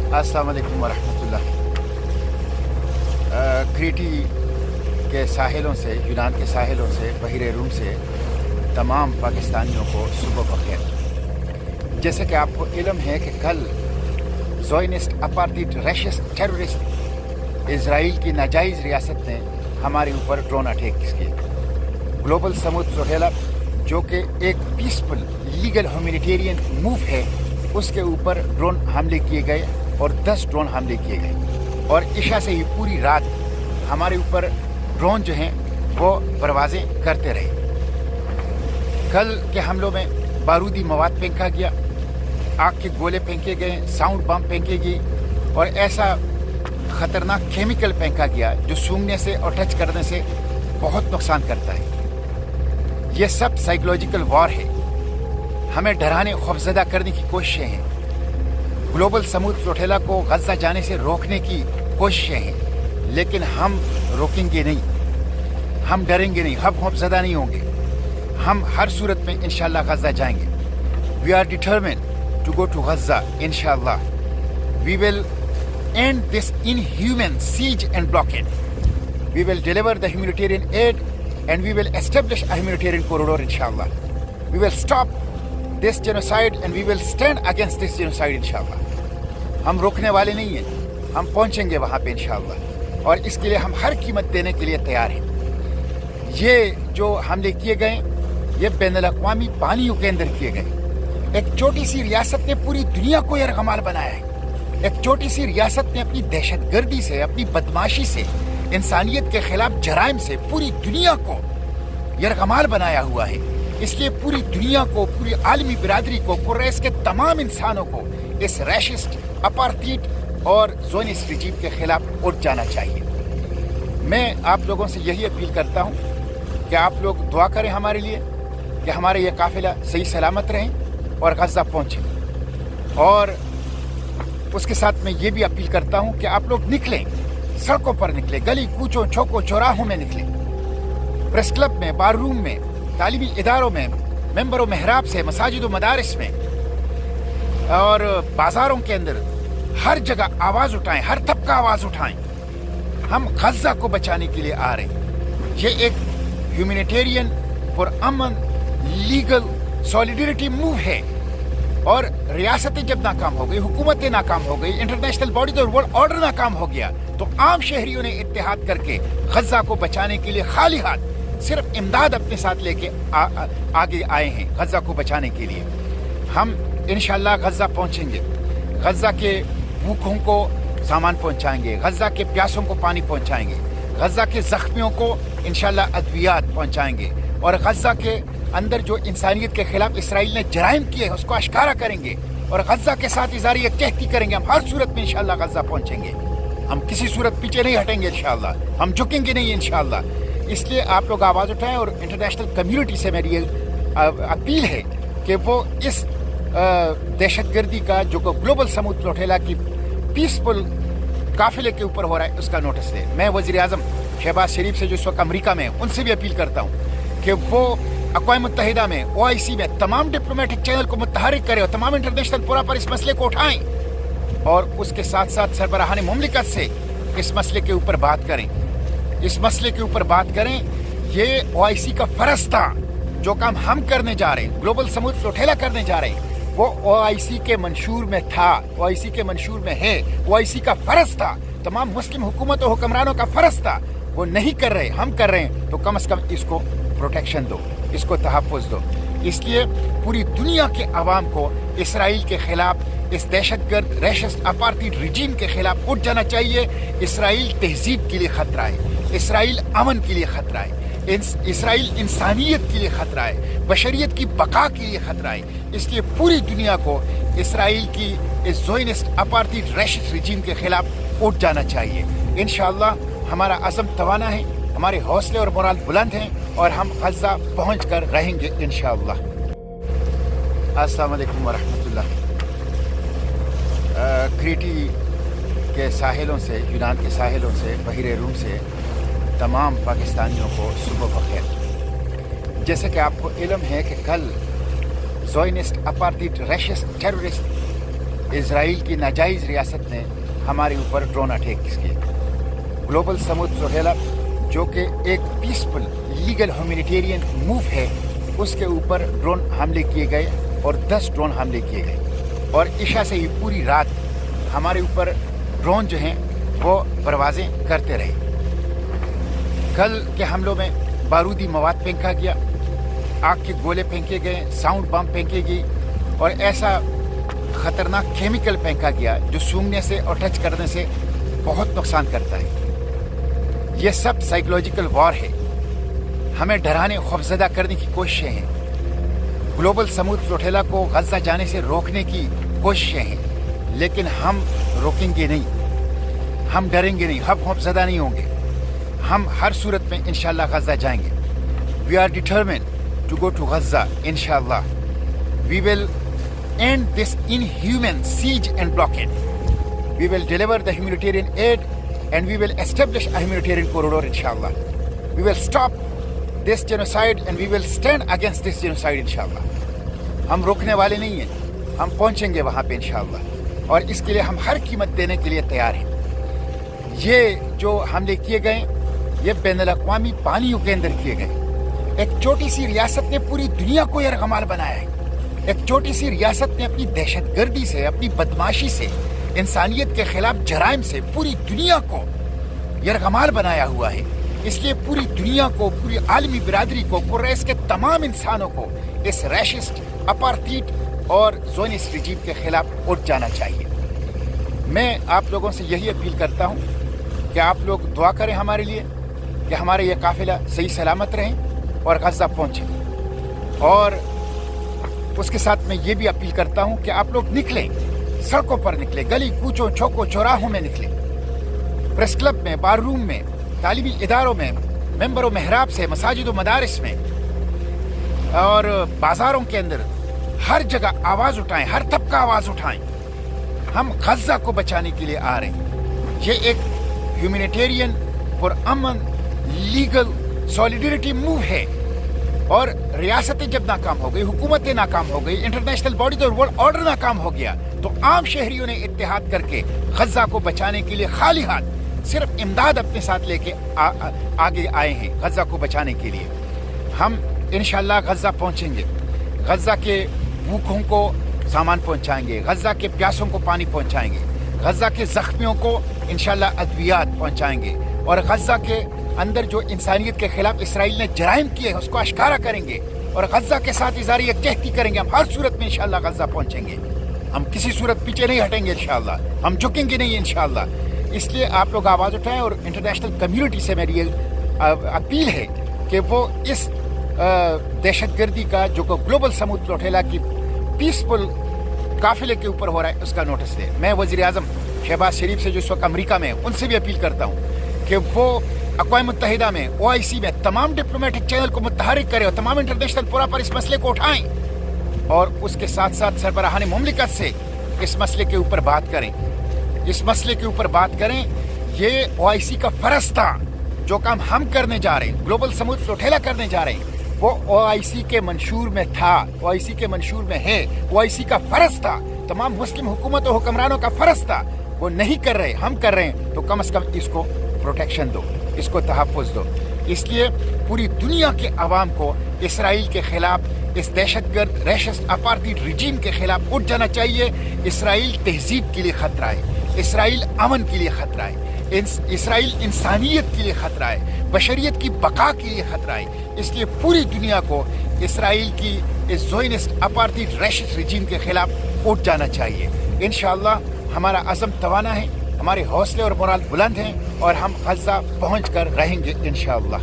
अस्सलाम वालेकुम वरहमतुल्लाह। क्रीटी के साहिलों से, यूनान के साहिलों से, बहिर रूम से तमाम पाकिस्तानियों को सुबह बखैर। जैसे कि आपको इल्म है कि कल ज़ोयनिस्ट अपार्थिड रशिस्ट टेररिस्ट इज़राइल की नाजायज़ रियासत ने हमारे ऊपर ड्रोन अटैक किए। ग्लोबल समुद्र रोहेला जो कि एक पीसफुल लीगल ह्यूमैनिटेरियन मूव है, उसके ऊपर ड्रोन हमले किए गए और 10 ड्रोन हमले किए गए। और इशा से ही पूरी रात हमारे ऊपर ड्रोन जो हैं वो परवाज़ें करते रहे। कल के हमलों में बारूदी मवाद फेंका गया, आग के गोले फेंके गए, साउंड बम फेंके गई और ऐसा ख़तरनाक केमिकल फेंका गया जो सूंघने से और टच करने से बहुत नुकसान करता है। ये सब साइकोलॉजिकल वॉर है, हमें डराने खौफजदा करने की कोशिशें हैं। ग्लोबल समुद्र रोटेला को गज़ा जाने से रोकने की कोशिशें हैं, लेकिन हम रोकेंगे नहीं, हम डरेंगे नहीं, हम खौफजदा नहीं होंगे। हम हर सूरत में इंशाअल्लाह गज़ा जाएंगे। We are determined to go to Gaza इंशाअल्लाह। We will end this inhuman siege and blockade. We will deliver the humanitarian aid and we will establish a humanitarian corridor inshallah. We will stop this genocide and we will stand against this genocide inshallah. हम रोकने वाले नहीं हैं, हम पहुंचेंगे वहां पे इंशाअल्लाह और इसके लिए हम हर कीमत देने के लिए तैयार हैं। ये जो हमले किए गए ये बैनुल-अक़वामी पानियों के अंदर किए गए। एक छोटी सी रियासत ने पूरी दुनिया को यरगमाल बनाया है। एक छोटी सी रियासत ने अपनी दहशतगर्दी से, अपनी बदमाशी से, इंसानियत के खिलाफ जराइम से पूरी दुनिया को यरगमाल बनाया हुआ है। इसलिए पूरी दुनिया को, पूरी आलमी बिरादरी को, कुरैश के तमाम इंसानों को इस रैशिस्ट, अपार्थिड और ज़ोनिस्ट रिजीम के खिलाफ उठ जाना चाहिए। मैं आप लोगों से यही अपील करता हूँ कि आप लोग दुआ करें हमारे लिए कि हमारे ये काफिला सही सलामत रहें और गज़ा पहुँचें। और उसके साथ मैं ये भी अपील करता हूँ कि आप लोग निकलें, सड़कों पर निकलें, गली कूचों चौकों चौराहों में निकलें, प्रेस क्लब में, बार रूम में, तालीमी इदारों में, मेंबरों महराब से, मसाजिद व मदारिस में और बाज़ारों के अंदर हर जगह आवाज़ उठाएं, हर तबका आवाज़ उठाएं। हम गज़ा को बचाने के लिए आ रहे हैं। ये एक ह्यूमैनिटेरियन और अमन लीगल सॉलिडरिटी मूव है। और रियासतें जब नाकाम हो गई, हुकूमतें नाकाम हो गई, इंटरनेशनल बॉडीज और वर्ल्ड ऑर्डर नाकाम हो गया, तो आम शहरियों ने इत्तेहाद करके गज़ा को बचाने के लिए खाली हाथ सिर्फ इमदाद अपने साथ लेके आगे आए हैं गज़ा को बचाने के लिए। हम इंशाअल्लाह गज़ा पहुंचेंगे, गज़ा के भूखों को सामान पहुंचाएंगे, गज़ा के प्यासों को पानी पहुंचाएंगे, गज़ा के जख्मियों को इंशाअल्लाह अद्वियात पहुंचाएंगे और गज़ा के अंदर जो इंसानियत के खिलाफ इसराइल ने जराइम किए उसको अश्कारा करेंगे और गज़ा के साथ इज़हार यकजहती करेंगे। हम हर सूरत में इंशाअल्लाह गज़ा पहुंचेंगे, हम किसी सूरत पीछे नहीं हटेंगे इंशाअल्लाह, हम झुकेंगे नहीं इंशाअल्लाह। इसलिए आप लोग आवाज़ उठाएं और इंटरनेशनल कम्युनिटी से मेरी अपील है कि वो इस दहशतगर्दी का जो ग्लोबल समुद्र रोटेला की पीसफुल काफिले के ऊपर हो रहा है उसका नोटिस ले। मैं वज़ीर आज़म शहबाज शरीफ से जो इस वक्त अमरीका में है उनसे भी अपील करता हूँ कि वो अक़वाम मुत्तहिदा में, OIC में तमाम डिप्लोमेटिक चैनल को मुतहरिक करें और तमाम इंटरनेशनल फोरा पर इस मसले को उठाएं और उसके साथ साथ सरबराहान मुमलिकत से इस मसले के ऊपर बात करें, इस मसले के ऊपर बात करें। ये OIC का फ़र्ज था, जो काम हम करने जा रहे हैं, ग्लोबल समुद्र रोटेला करने जा रहे हैं, वो OIC के मंशूर में था, OIC के मंशूर में है, OIC का फ़र्ज था, तमाम मुस्लिम हुकूमत और हुक्मरानों का फ़र्ज था। वो नहीं कर रहे, हम कर रहे हैं, तो कम से कम इसको प्रोटेक्शन दो, इसको तहफ़्फ़ुज़ दो। इसलिए पूरी दुनिया के अवाम को इसराइल के खिलाफ, इस दहशतगर्द रैशिस्ट अपार्थिड रिजीम के खिलाफ उठ जाना चाहिए। इसराइल तहजीब के लिए ख़तरा है, इसराइल अमन के लिए ख़तरा है, इसराइल इंसानियत के लिए ख़तरा है, बशरियत की बका के लिए ख़तरा है। इसलिए पूरी दुनिया को इसराइल की इस ज़ोयनिस्ट अपार्थिड रैशिस्ट रिजीम के खिलाफ उठ जाना चाहिए। इंशाअल्लाह हमारा अज़म तवाना है, हमारे हौसले और मोराल बुलंद हैं और हम गज़ा पहुँच कर रहेंगे इंशाअल्लाह। अस्सलाम वालेकुम वरहमतुल्लाह। क्रीटी के साहिलों से, यूनान के साहिलों से, बहिर रूम से तमाम पाकिस्तानियों को सुबह बखैर। जैसे कि आपको इल्म है कि कल ज़ोयनिस्ट अपार्थिड रशिस्ट टेररिस्ट اسرائیل کی ناجائز ریاست نے ہمارے اوپر ڈرون اٹیک کیے. گلوبل سمود سہیلا جو کہ ایک پیسفل لیگل ہیومینیٹیرین موو ہے، اس کے اوپر ڈرون حملے کیے گئے اور 10 ڈرون حملے کیے گئے. اور عشاء سے یہ پوری رات ہمارے اوپر ڈرون جو ہیں وہ پروازیں کرتے رہے. کل کے حملوں میں بارودی مواد پھینکا گیا، آگ کے گولے پھینکے گئے، ساؤنڈ بم پھینکے گئی اور ایسا خطرناک کیمیکل پھینکا گیا جو سونگنے سے اور ٹچ کرنے سے بہت نقصان کرتا ہے. یہ سب سائیکولوجیکل وار ہے، ہمیں ڈرانے خوفزدہ کرنے کی کوششیں ہیں. گلوبل سمود فلوٹیلا کو غزہ جانے سے روکنے کی کوششیں ہیں، لیکن ہم روکیں گے نہیں، ہم ڈریں گے نہیں، ہم خوفزدہ نہیں ہوں گے. ہم ہر صورت میں انشاءاللہ غزہ جائیں گے. We are determined to go to Gaza انشاءاللہ. We will end this inhuman siege and blockade. We will deliver the humanitarian aid and we will establish a humanitarian corridor inshallah. We will stop this genocide and we will stand against this genocide inshallah. ہم روکنے والے نہیں ہیں، ہم پہنچیں گے وہاں پہ انشاءاللہ اور اس کے لیے ہم ہر قیمت دینے کے لیے تیار ہیں. یہ جو حملے کیے گئے یہ بین الاقوامی پانیوں کے اندر کیے گئے. ایک چھوٹی سی ریاست نے پوری دنیا کو یرغمال بنایا ہے. ایک چھوٹی سی ریاست نے اپنی دہشت گردی سے، اپنی بدماشی سے، انسانیت کے خلاف جرائم سے پوری دنیا کو یرغمال بنایا ہوا ہے. اس لیے پوری دنیا کو، پوری عالمی برادری کو، قریش کے تمام انسانوں کو اس ریشسٹ، اپارتھیڈ اور زونسٹ رجیم کے خلاف اٹھ جانا چاہیے. میں آپ لوگوں سے یہی اپیل کرتا ہوں کہ آپ لوگ دعا کریں ہمارے لیے کہ ہمارے یہ قافلہ صحیح سلامت رہیں اور غزہ پہنچیں. اور اس کے ساتھ میں یہ بھی اپیل کرتا ہوں کہ آپ لوگ نکلیں، سڑکوں پر نکلیں، گلی کوچوں چوکوں چوراہوں میں نکلیں، پریس کلب میں، بار روم میں، تعلیمی اداروں میں، ممبر و محراب سے، مساجد و مدارس میں اور بازاروں کے اندر ہر جگہ آواز اٹھائیں، ہر طبقہ آواز اٹھائیں. ہم غزہ کو بچانے کے لیے آ رہے ہیں. یہ ایک ہیومینیٹیرین پرامن لیگل سولیڈریٹی موو ہے. اور ریاستیں جب ناکام ہو گئی، حکومتیں ناکام ہو گئی، انٹرنیشنل باڈیز اور ورلڈ آرڈر ناکام ہو گیا، تو عام شہریوں نے اتحاد کر کے غزہ کو بچانے کے لیے خالی ہاتھ صرف امداد اپنے ساتھ لے کے آگے آئے ہیں غزہ کو بچانے کے لیے. ہم انشاءاللہ غزہ پہنچیں گے، غزہ کے بھوکوں کو سامان پہنچائیں گے، غزہ کے پیاسوں کو پانی پہنچائیں گے، غزہ کے زخمیوں کو انشاءاللہ ادویات پہنچائیں گے، اور غزہ کے اندر جو انسانیت کے خلاف اسرائیل نے جرائم کیے اس کو اشکارا کریں گے اور غزہ کے ساتھ اظہار یکجہتی کریں گے. ہم ہر صورت میں انشاءاللہ غزہ پہنچیں گے، ہم کسی صورت پیچھے نہیں ہٹیں گے انشاءاللہ، ہم جھکیں گے نہیں انشاءاللہ. اس لیے آپ لوگ آواز اٹھائیں اور انٹرنیشنل کمیونٹی سے میری اپیل ہے کہ وہ اس دہشت گردی کا جو گلوبل سمود فلوٹیلا کی پیسفل قافلے کے اوپر ہو رہا ہے اس کا نوٹس دے. میں وزیر اعظم شہباز شریف سے جو اس وقت امریکہ میں ان سے بھی اپیل کرتا ہوں کہ وہ اقوام متحدہ میں، OIC میں تمام ڈپلومیٹک چینل کو متحرک کرے اور تمام انٹرنیشنل فورا پر اس مسئلے کو اٹھائیں اور اس کے ساتھ ساتھ سربراہان مملکت سے اس مسئلے کے اوپر بات کریں. اس مسئلے کے اوپر بات کریں. یہ OIC کا فرض تھا. جو کام ہم کرنے جا رہے ہیں، گلوبل سمود فلوٹیلا کرنے جا رہے ہیں، وہ OIC کے منشور میں تھا، OIC کے منشور میں ہے، OIC کا فرض تھا، تمام مسلم حکومت و حکمرانوں کا فرض تھا. وہ نہیں کر رہے، ہم کر رہے ہیں، تو کم از کم اس کو پروٹیکشن دو، اس کو تحفظ دو. اس لیے پوری دنیا کے عوام کو اسرائیل کے خلاف، اس دہشت گرد ریشسٹ اپارتھیڈ رجیم کے خلاف اٹھ جانا چاہیے. اسرائیل تہذیب کے لیے خطرہ ہے، اسرائیل امن کے لیے خطرہ ہے، اسرائیل انسانیت کے لیے خطرہ ہے، بشریت کی بقا کے لیے خطرہ ہے. اس لیے پوری دنیا کو اسرائیل کی اس زونسٹ اپارتھیڈ ریشسٹ رجیم کے خلاف اٹھ جانا چاہیے. انشاءاللہ ہمارا عزم توانا ہے، ہمارے حوصلے اور مورال بلند ہیں اور ہم غزہ پہنچ کر رہیں گے انشاءاللہ.